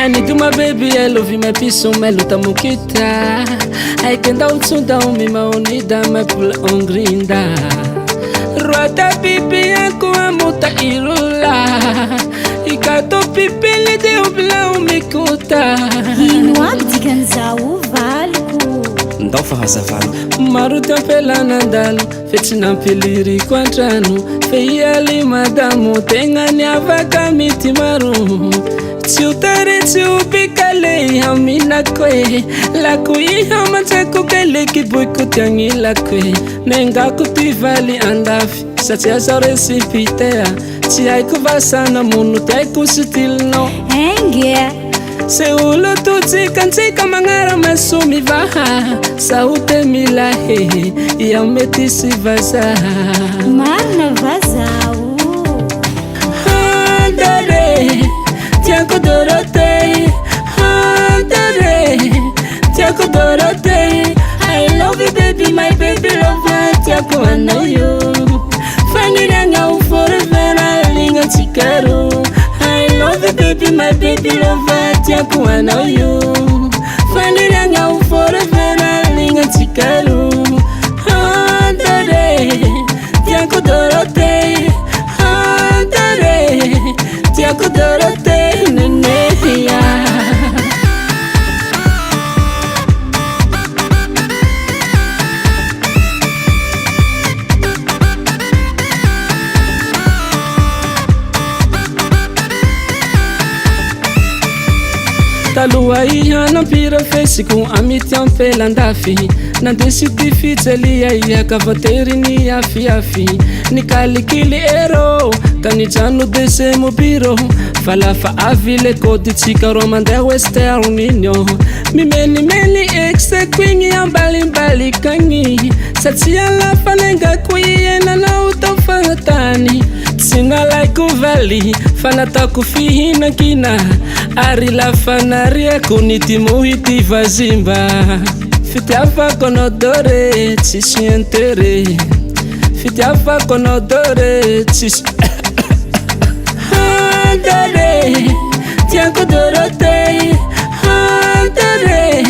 I need my baby, I love you, my peace, my luta mukita. I can down to down me, my only dam, my pull on green da. Rota pipi, aku amuta irula. Ikato pipi, lede ubla umikuta. Inuak dikanza uvalku. Ndofa hasafano. Maruta pela nandalo, fetina peliri quantrano. Feiali madamu, tengani avaka miti maru. Ciutare ciupicale hamina kwe la kui hamata kukele kibuku tangi la kwe nenga kutivali andafi satia sore sipitea ti ai kuvasana munu tai kusitil no Enge se ulo tuti kanti kamangara masumi vaha saute milahe ya metisi vaza marna vazau handare Tiago Dorote, Handare, Tiago Dorote. I love you, baby, my baby lover. Tiago, I know you. Finding out forever, I linga chikaru. I love you, baby, my baby lover. Tiago, I know you. Finding out forever, I linga chikaru. Handare, Tiago Dorote, Handare, Tiago Dorote. Talua ia nampira fesi com amity ampelandafi nandesity fitsalia ia kavatery ny afiafy ny kalikily ero tanijano dese mobiro fa lafa avy le koditsika ro mandeha western union mimenimeny exeko igny ambalimbalikagny satria lafa nengako ienanao tao fagnatany tsy nalaiko valy fa nataoko fihinankina ary lafa nariako nitimohity vazimba fitiavako anao dore tsisy intere fitiavako anao dore tsisy Handare, Tiago Dorote, Handare,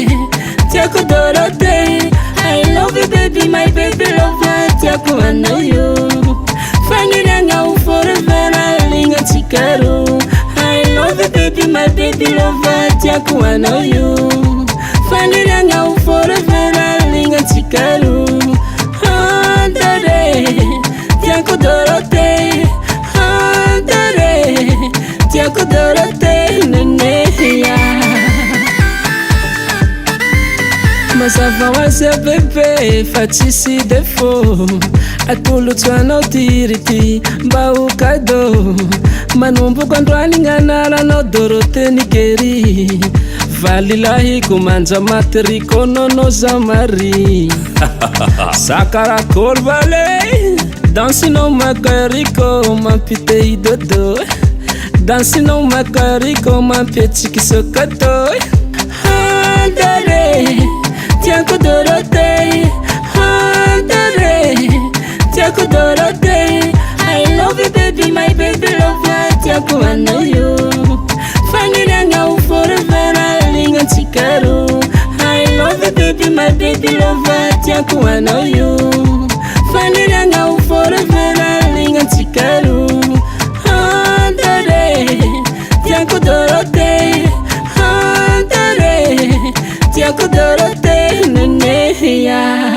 Tiago Dorote. I love you, baby, my baby lover. Tiago, I know you. Finding out forever, I linga chikaru. I love you, baby, my baby lover. Tiago, I know you. Finding out forever, I linga chikaru. Handare, Tiago Dorote, Handare, Tiago Dorote, neneia. Mazava hoazy bebe fa tsisy defo atolotsy anao tirity mba ho kado manomboko androany gn'anaranao Dorote Nigeri valilahiko manja matriko nono zamari sakarakôry vale dansinao makariko mampitei dodo dansinao makariko mampiatsiky sokato Handare, Tiago Dorote, Handare, Tiago Dorote. I love you, baby, my baby lover. Tiago, I know you. Finding out forever, I linga chikaru. I love you, baby, my baby lover. Tiago, I know you. Finding out forever, I linga chikaru. Handare, Tiago Dorote, Handare, Tiago Dorote, neneia.